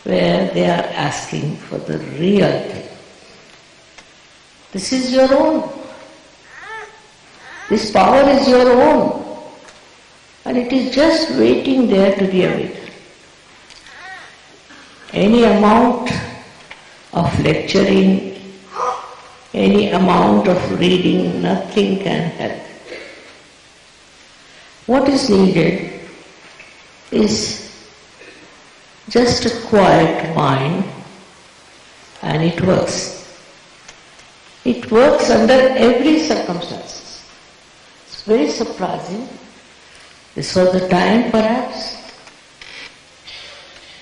where they are asking for the real thing. This is your own. This power is your own, and it is just waiting there to be awakened. Any amount of lecturing, any amount of reading, nothing can help. What is needed is just a quiet mind, and it works. It works under every circumstances. It's very surprising. This was the time perhaps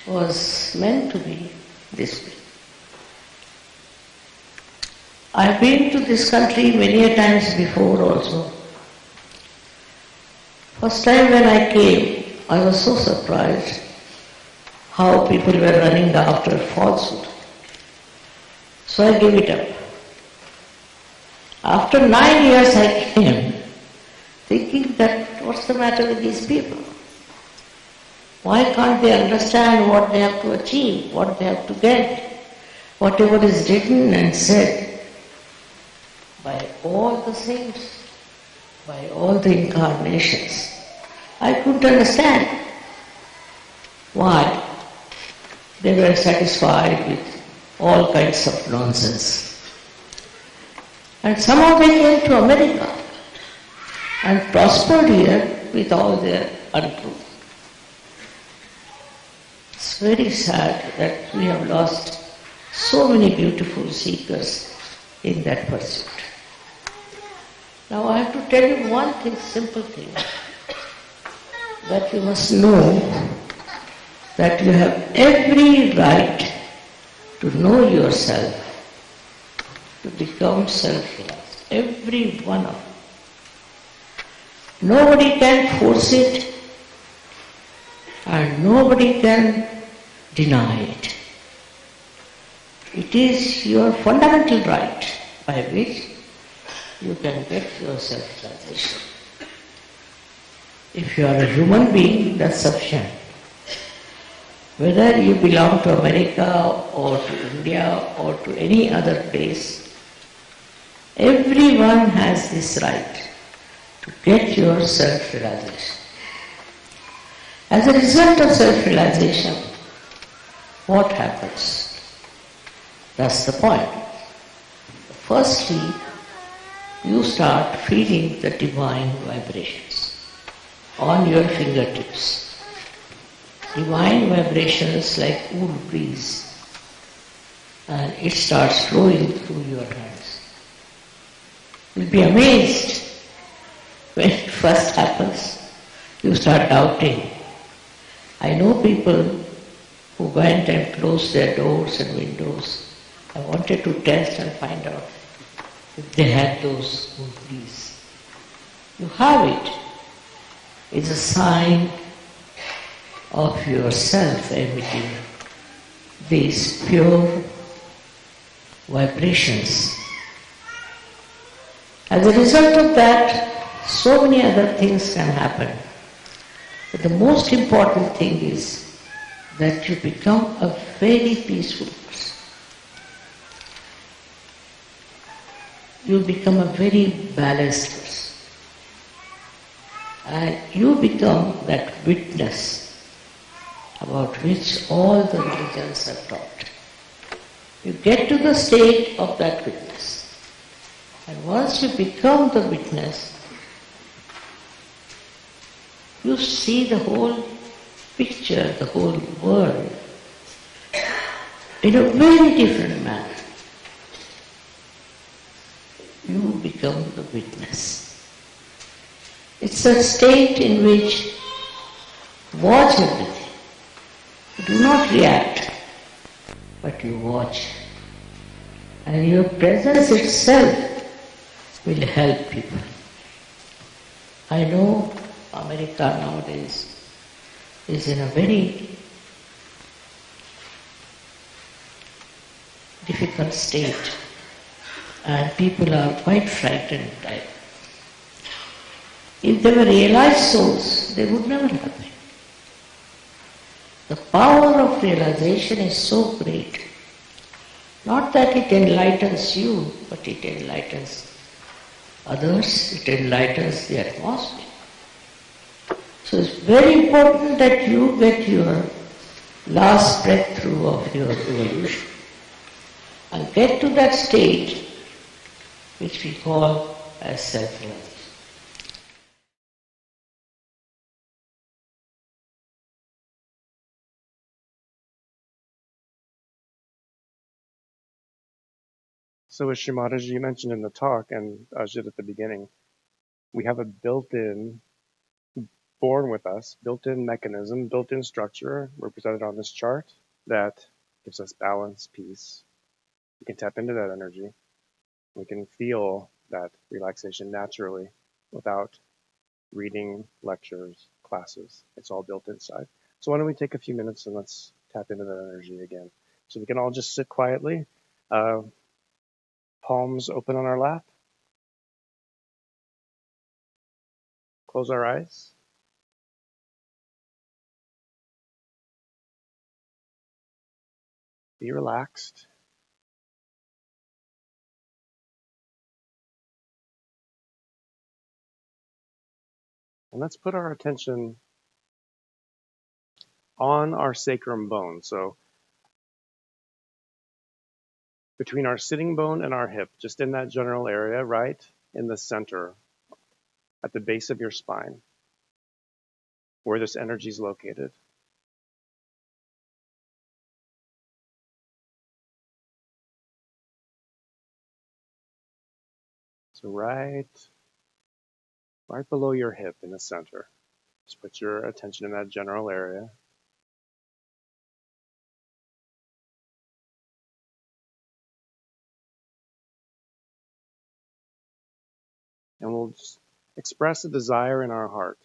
was meant to be this way. I've been to this country many a times before also. First time when I came, I was so surprised how people were running after falsehood. So I gave it up. After 9 years I came, thinking that what's the matter with these people? Why can't they understand what they have to achieve, what they have to get, whatever is written and said by all the saints, by all the incarnations? I couldn't understand why they were satisfied with all kinds of nonsense. And somehow they came to America and prospered here with all their untruth. It's very sad that we have lost so many beautiful seekers in that pursuit. Now I have to tell you one thing, simple thing, that you must know that you have every right to know yourself, to become self-realized. Every one of you. Nobody can force it and nobody can deny it. It is your fundamental right by which you can get your self-realization. If you are a human being, that's sufficient. Whether you belong to America or to India or to any other place, everyone has this right to get your self-realization. As a result of self-realization, what happens? That's the point. Firstly, you start feeling the divine vibrations on your fingertips. Divine vibrations like cool breeze, and it starts flowing through your hands. You'll be amazed when it first happens. You start doubting. I know people who went and closed their doors and windows. I wanted to test and find out if they had those cool breeze. You have it. It's a sign of yourself emitting these pure vibrations. As a result of that, so many other things can happen. But the most important thing is that you become a very peaceful person. You become a very balanced person. And you become that witness about which all the religions are taught. You get to the state of that witness. And once you become the witness, you see the whole picture, the whole world, in a very different manner. You become the witness. It's a state in which watch everything. You do not react, but you watch. And your presence itself will help people. I know America nowadays is in a very difficult state and people are quite frightened. If they were realized souls, they would never have been. The power of realization is so great. Not that it enlightens you, but it enlightens Others, it enlightens the atmosphere. So it's very important that you get your last breakthrough of your evolution and get to that state which we call as self-realization. So as Shimadaji mentioned in the talk and Ajit at the beginning, we have a built-in, born with us, built-in mechanism, built-in structure represented on this chart that gives us balance, peace. We can tap into that energy. We can feel that relaxation naturally without reading, lectures, classes. It's all built inside. So why don't we take a few minutes and let's tap into that energy again. So we can all just sit quietly, palms open on our lap, close our eyes. Be relaxed. And let's put our attention on our sacrum bone. So between our sitting bone and our hip, just in that general area, right in the center, at the base of your spine, where this energy is located. So right below your hip in the center. Just put your attention in that general area. And we'll just express a desire in our heart.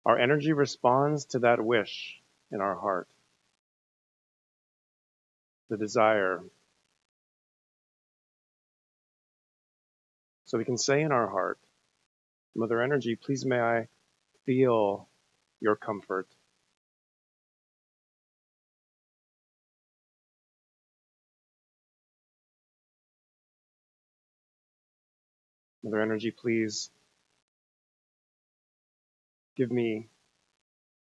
Our energy responds to that wish in our heart. The desire. So we can say in our heart, Mother Energy, please may I feel your comfort. Mother Energy, please give me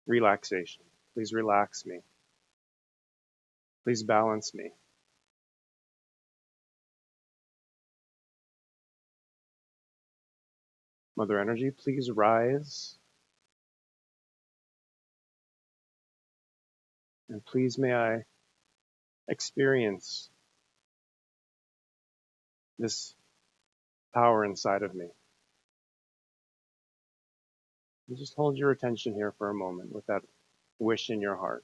relaxation. Please relax me. Please balance me. Mother Energy, please rise. And please may I experience this power inside of me. And just hold your attention here for a moment with that wish in your heart.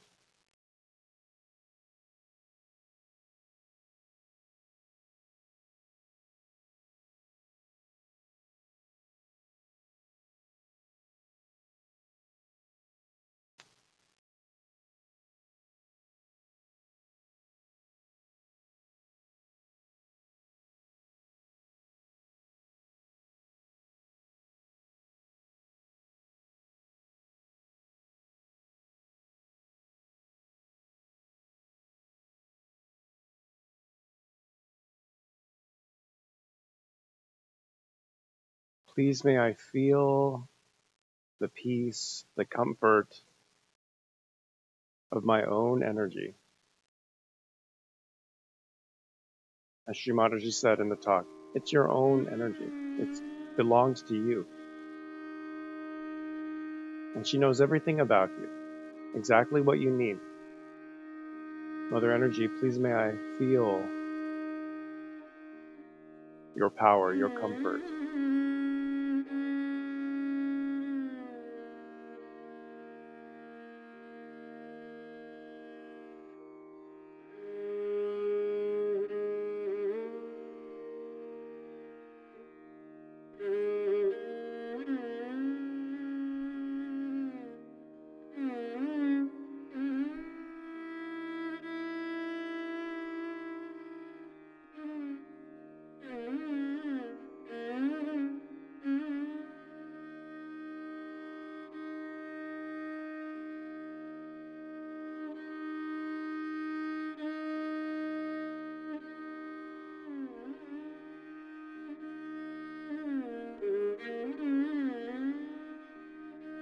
Please may I feel the peace, the comfort of my own energy. As Shrimataji said in the talk, it's your own energy. It belongs to you. And she knows everything about you, exactly what you need. Mother Energy, please may I feel your power, your comfort.